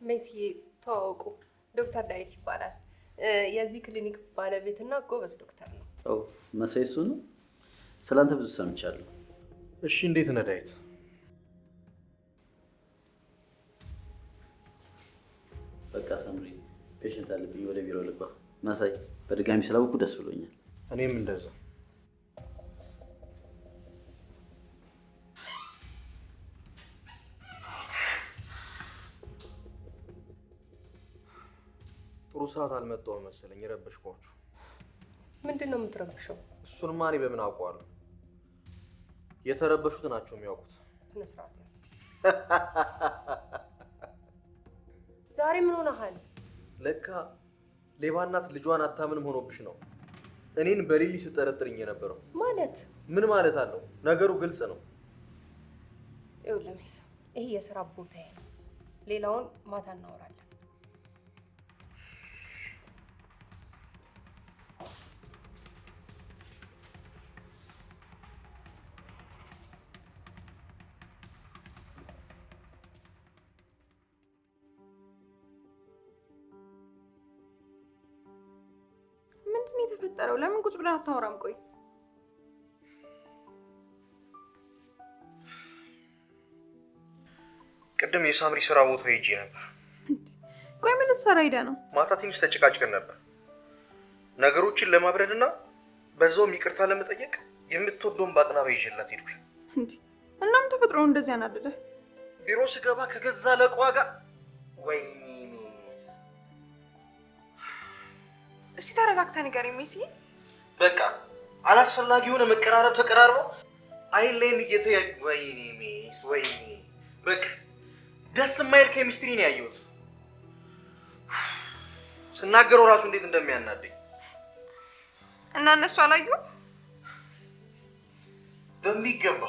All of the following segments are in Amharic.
ሜሲ ተዋወቁ። ዶክተር ዳዊት ይባላል። የዚህ ክሊኒክ ባለቤትና ጎበዝ ዶክተር ነው። ኦ መሳይ እሱ ነው። ስላንተ ብዙ ሰምቻለሁ። እሺ እንዴት ነህ ዳዊት? በቃ ሳምሪ ፔሽንት አለብኝ፣ ወደ ቢሮ ልግባ። መሳይ በድጋሚ ስላወኩ ደስ ብሎኛል። እኔም እንደዛ። ጥሩ ሰዓት አልመጣሁም መሰለኝ የረበሽኳችሁ። ምንድን ነው የምትረብሸው? እሱንማ እኔ በምን አውቀዋለሁ? የተረበሹት ናቸው የሚያውቁት። ስነ ስርዓት ያዝ። ዛሬ ምን ሆነሃል? ለካ ሌባ እናት ልጇን አታምንም ሆኖብሽ ነው እኔን በሌሊ ስጠረጥርኝ የነበረው። ማለት ምን ማለት አለው? ነገሩ ግልጽ ነው። ይኸውልህ ሜስ፣ ይሄ የስራ ቦታዬ ነው። ሌላውን ማታ እናወራለን። ምንድን ነው የተፈጠረው? ለምን ቁጭ ብለን አታወራም? ቆይ ቅድም የሳምሪ ስራ ቦታ ሄጄ ነበር። ቆይ ምን ልትሰራ ሄደህ ነው? ማታ ትንሽ ተጨቃጭቀን ነበር። ነገሮችን ለማብረድና በዛውም ይቅርታ ለመጠየቅ የምትወደውን ባቅላባ ይዤላት ሄድኩኝ። እና ምን ተፈጥሮ እንደዚህ ያናደደ? ቢሮ ስገባ ከገዛ ለቋ ጋር ወይኔ ሚስ። እስቲ ተረጋግተህ ንገረኝ ሜሲ። በቃ አላስፈላጊ የሆነ መቀራረብ ተቀራርበው አይን ላይን እየተያዩ ወይኔ ሚስ ወይኔ። በቃ ደስ የማይል ኬሚስትሪ ነው ያየሁት። ስናገረው ራሱ እንዴት እንደሚያናደኝ። እና እነሱ አላዩ? በሚገባ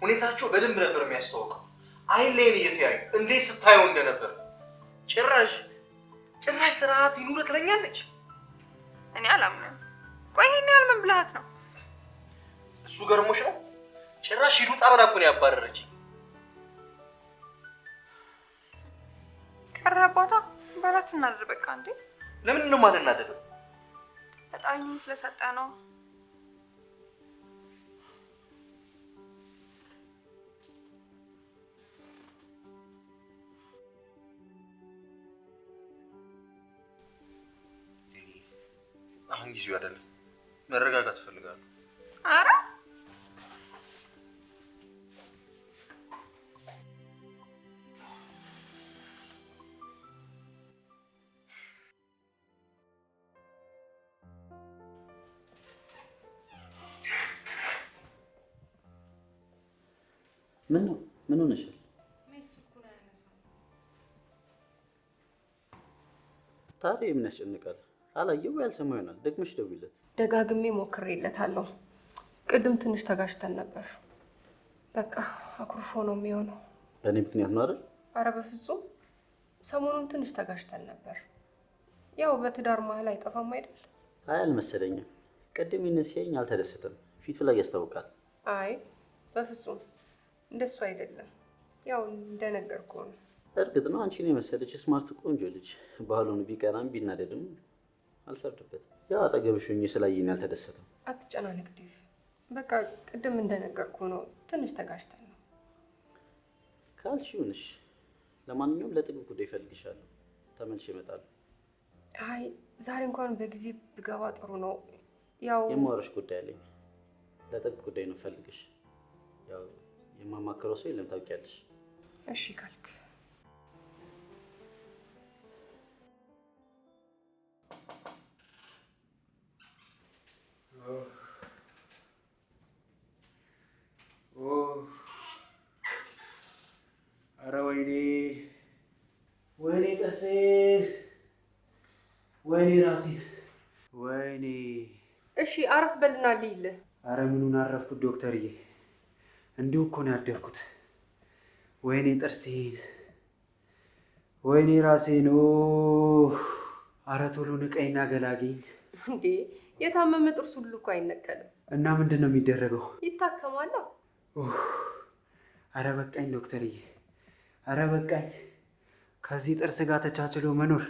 ሁኔታቸው በደንብ ነበር የሚያስታውቀው። አይን ላይን እየተያዩ እንዴት ስታየው እንደነበር። ጭራሽ ስርዓት ይኑር ትለኛለች። እኔ አላምንም። ቆይ ይሄን ያህል ምን ብልሃት ነው? እሱ ገርሞሽ ነው? ጭራሽ ሂዱ ጣበላ እኮ ነው ያባረረችኝ። ቀረባታ በላት እናድር በቃ። እንዴ ለምን ነው ማልናደደው? በጣም ስለሰጠ ነው። አሁን ጊዜው አይደለም። መረጋጋት እፈልጋለሁ። አረ ምን ሆነሻል? ታዲያ ምን ያስጨንቃል? አላየው ያልሰማው ይሆናል። ደግመሽ ደውይለት። ደጋግሜ ሞክሬለታለሁ። ቅድም ትንሽ ተጋጭተን ነበር። በቃ አኩርፎ ነው የሚሆነው። በእኔ ምክንያት ነው አይደል? አረ በፍጹም። ሰሞኑን ትንሽ ተጋጭተን ነበር። ያው በትዳር መሀል አይጠፋም አይደል? አይ አልመሰለኝም። ቅድም ሲያየኝ አልተደሰተም። ፊቱ ላይ ያስታውቃል። አይ በፍጹም እንደሱ አይደለም። ያው እንደነገርኩህ ነው። እርግጥ ነው አንቺን የመሰለች ስማርት ቆንጆ ልጅ ባህሉን ቢቀናም ቢናደድም አልፈርድበትም። ያው አጠገብሽ ሆኜ ስላየኝ ያልተደሰተው። አትጨናነቅ ዴቭ። በቃ ቅድም እንደነገርኩህ ነው። ትንሽ ተጋጭተን ነው ካልሽ ይሁንሽ። ለማንኛውም ለጥብቅ ጉዳይ እፈልግሻለሁ። ተመልሼ እመጣለሁ። አይ ዛሬ እንኳን በጊዜ ብገባ ጥሩ ነው። ያው የማወራሽ ጉዳይ አለኝ። ለጥብቅ ጉዳይ ነው ፈልግሽ። ያው የማማክረው ሰው የለም ታውቂያለሽ። እሺ ካልክ አረ ወይኔ ጥርሴ፣ ወይኔ ራሴ፣ ወይኔ። እሺ አረፍ በልና ልይልህ። አረ ምኑን አረፍኩት ዶክተርዬ፣ እንዲሁ እኮ ነው ያደርኩት። ወይኔ ጥርሴን፣ ወይኔ ራሴን። አረ ቶሎ ንቀይና ገላግኝ። እንዴ የታመመ ጥርስ ሁሉ እኮ አይነቀልም። እና ምንድን ነው የሚደረገው? ከዚህ ጥርስ ጋር ተቻችሎ መኖር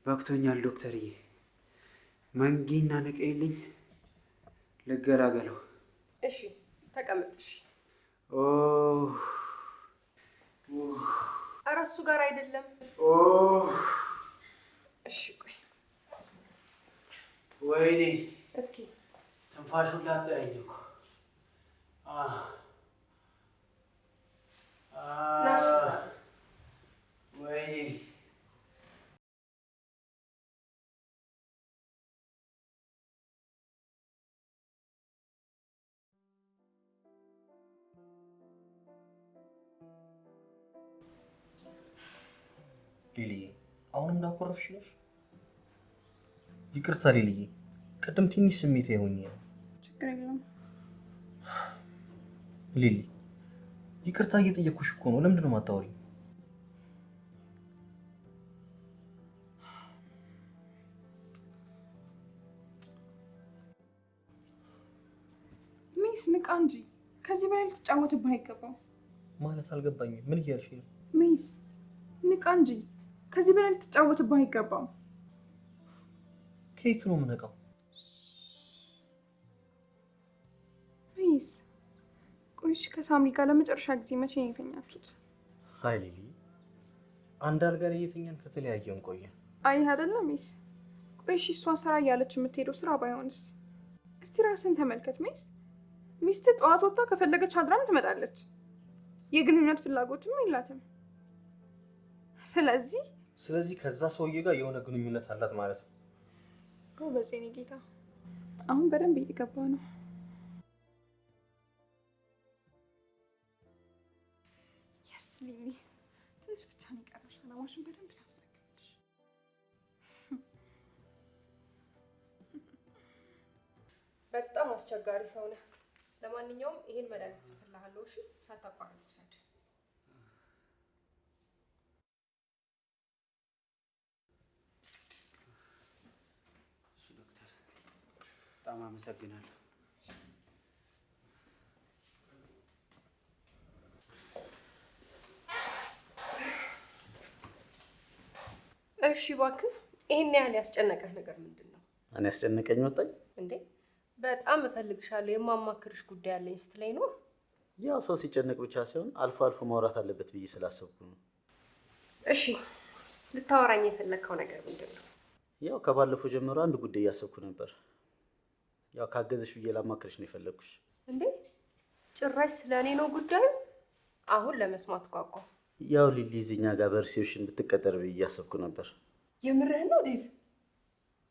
በቅቶኛል ዶክተርዬ። መንጊና ንቀይልኝ ልገላገለው። እሺ ተቀመጥ። እሺ ኧረ እሱ ጋር አይደለም። እሺ ቆይ ወይኔ እስኪ ትንፋሹን ላጠረኝ እኮ። ወይኔ ሊሊዬ አሁንም እንዳኮረፍሽ ነሽ? ይቅርታ ሊሊዬ፣ ቅድም ትንሽ ስሜት የሆኜ ነው። ችግር የለም ሊሊ፣ ይቅርታ እየጠየኩሽ እኮ ነው። ለምንድን ነው የማታወሪኝ? ሚስ ንቃ እንጂ ከዚህ በላይ ልትጫወትብህ አይገባም። ማለት አልገባኝም። ምን እያልሽ ነው? ሚስ ንቃ እንጂ ከዚህ በላይ ልትጫወትብህ አይገባም። ከየት ነው የምነቃው? ሚስ ቆይሽ ከሳምሪ ጋር ለመጨረሻ ጊዜ መቼ ነው የተኛችሁት? አይ ሊሊ፣ አንድ አልጋ ላይ እየተኛን ከተለያየን ቆየን። አይ አይደለም ሚስ። ቆይሽ እሷ ስራ እያለች የምትሄደው ስራ ባይሆንስ? እስቲ ራስን ተመልከት ሚስ። ሚስት ጠዋት ወጥታ ከፈለገች አድራም ትመጣለች። የግንኙነት ፍላጎትም የላትም። ስለዚህ ከዛ ሰውዬ ጋር የሆነ ግንኙነት አላት ማለት ነው። ጎበዝ የኔ ጌታ፣ አሁን በደንብ እየገባ ነው። የስ ሊሊ፣ ትንሽ ብቻ ነው የቀረሽ። አላማሽን በደንብ ታሳካለሽ። በጣም አስቸጋሪ ሰው ነህ። ለማንኛውም ይሄን መድኃኒት ጽፍልሃለሁ። እሺ ሳታቋርጥ ውሰድ። ዶክተር በጣም አመሰግናለሁ። እሺ እባክህ ይሄን ያህል ያስጨነቀህ ነገር ምንድን ነው? እኔ ያስጨነቀኝ ወጣኝ እንዴ? በጣም እፈልግሻለሁ የማማክርሽ ጉዳይ አለኝ ስትለኝ ነው። ያው ሰው ሲጨነቅ ብቻ ሳይሆን አልፎ አልፎ ማውራት አለበት ብዬ ስላሰብኩ ነው። እሺ ልታወራኝ የፈለግከው ነገር ምንድን ነው? ያው ከባለፈው ጀምሮ አንድ ጉዳይ እያሰብኩ ነበር። ያው ካገዘሽ ብዬ ላማክርሽ ነው የፈለግኩሽ። እንዴ ጭራሽ ስለኔ ነው ጉዳዩ? አሁን ለመስማት ጓጓ። ያው ሊሊ እዚህኛ ጋር በሪሴፕሽን ብትቀጠር ብዬ እያሰብኩ ነበር። የምርህን ነው ዴቭ?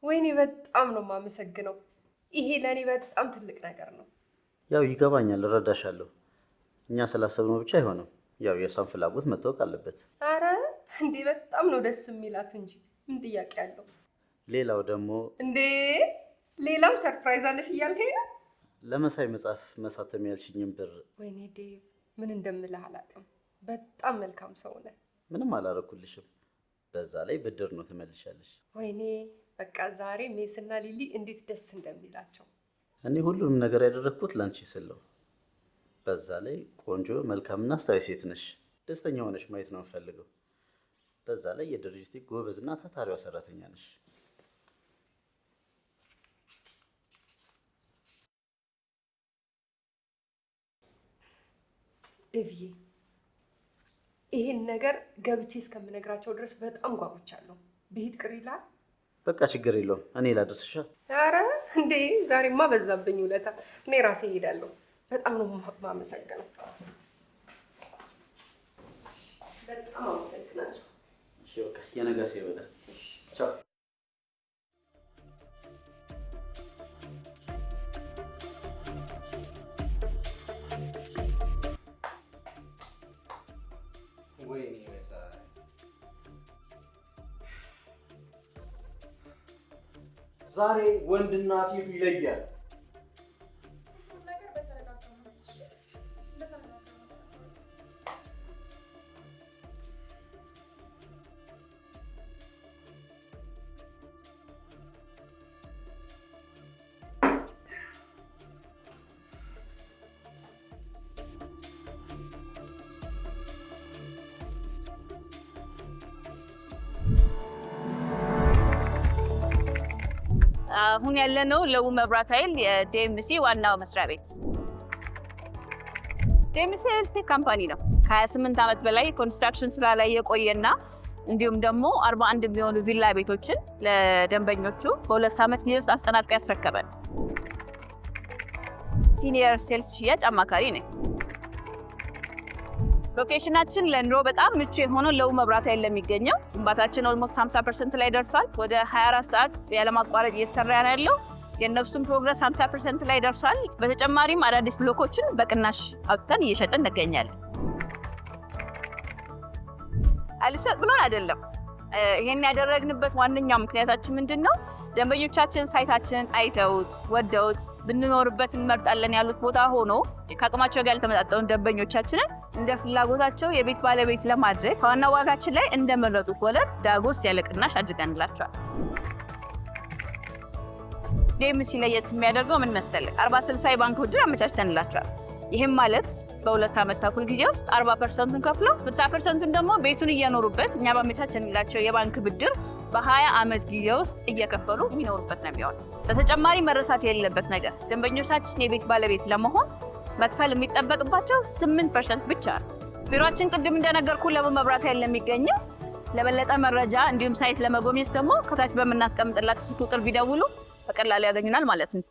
ወይኔ በጣም ነው የማመሰግነው። ይሄ ለእኔ በጣም ትልቅ ነገር ነው። ያው ይገባኛል፣ እረዳሻለሁ። እኛ ስላሰብነው ብቻ አይሆንም። ያው የእሷን ፍላጎት መታወቅ አለበት። አረ እንዴ በጣም ነው ደስ የሚላት እንጂ ምን ጥያቄ አለው? ሌላው ደግሞ እንዴ ሌላም ሰርፕራይዝ አለሽ እያልከኝ ነው? ለመሳይ መጽሐፍ መሳተም ያልሽኝም ብር። ወይኔ ዴቭ ምን እንደምልህ አላውቅም። በጣም መልካም ሰው ነህ። ምንም አላረኩልሽም። በዛ ላይ ብድር ነው ትመልሻለሽ። ወይኔ በቃ ዛሬ ሜስና ሊሊ እንዴት ደስ እንደሚላቸው። እኔ ሁሉንም ነገር ያደረግኩት ላንቺ ስለው። በዛ ላይ ቆንጆ መልካምና አስተዋይ ሴት ነሽ። ደስተኛ ሆነሽ ማየት ነው የምፈልገው። በዛ ላይ የድርጅቴ ጎበዝና ታታሪዋ ሰራተኛ ነሽ። ዴቭዬ ይሄን ነገር ገብቼ እስከምነግራቸው ድረስ በጣም ጓጉቻለሁ። ብሄድ ቅር ይላል? በቃ ችግር የለውም፣ እኔ ላድርስሻ። ኧረ እንዴ ዛሬማ በዛብኝ ውለታ። እኔ ራሴ እሄዳለሁ። በጣም ነው የማመሰግነው። በጣም አመሰግናለሁ። እሺ በቃ የነገ ሰው ይበላል። ቻው። ዛሬ ወንድና ሴቱ ይለያል። አሁን ያለነው ለቡ መብራት ኃይል የዲኤምሲ ዋናው መስሪያ ቤት። ዲኤምሲ ሪል ስቴት ካምፓኒ ነው። ከ28 ዓመት በላይ ኮንስትራክሽን ስራ ላይ የቆየና እንዲሁም ደግሞ 41 የሚሆኑ ቪላ ቤቶችን ለደንበኞቹ በ2 ዓመት ጊዜ ውስጥ አጠናቅቆ ያስረከበን ሲኒየር ሴልስ ሽያጭ አማካሪ ነኝ። ሎኬሽናችን ለኑሮ በጣም ምቹ የሆነው ለቡ መብራት ኃይል ለሚገኘው ግንባታችን ኦልሞስት 50% ላይ ደርሷል። ወደ 24 ሰዓት ያለማቋረጥ እየተሰራ ነው ያለው። የነፍሱም ፕሮግረስ 50% ላይ ደርሷል። በተጨማሪም አዳዲስ ብሎኮችን በቅናሽ አውጥተን እየሸጥን እንገኛለን። አልሰጥ ብሎን አይደለም። ይሄን ያደረግንበት ዋነኛው ምክንያታችን ምንድነው? ደንበኞቻችን ሳይታችንን አይተውት ወደውት ብንኖርበት እንመርጣለን ያሉት ቦታ ሆኖ ከአቅማቸው ጋር ያልተመጣጠኑ ደንበኞቻችንን እንደ ፍላጎታቸው የቤት ባለቤት ለማድረግ ከዋና ዋጋችን ላይ እንደመረጡት ወለድ ዳጎስ ያለ ቅናሽ አድርገንላቸዋል። ዲኤምሲ ለየት የሚያደርገው ምን መሰለህ? 40/60 የባንክ ብድር አመቻችተንላቸዋል። ይህም ማለት በ2 ዓመት ተኩል ጊዜ ውስጥ 40%ን ከፍለው 60%ን ደግሞ ቤቱን እየኖሩበት እኛ ባመቻቸንላቸው የባንክ ብድር በ20 ዓመት ጊዜ ውስጥ እየከፈሉ የሚኖሩበት ነው የሚሆነው። በተጨማሪ መረሳት የሌለበት ነገር ደንበኞቻችን የቤት ባለቤት ለመሆን መክፈል የሚጠበቅባቸው 8% ብቻ ነው። ቢሮአችን ቅድም እንደነገርኩ ለቡ መብራት ኃይል ለሚገኘው። ለበለጠ መረጃ እንዲሁም ሳይት ለመጎብኘት ደግሞ ከታች በምናስቀምጥላችሁ ቁጥር ቢደውሉ በቀላሉ ያገኙናል ማለት ነው።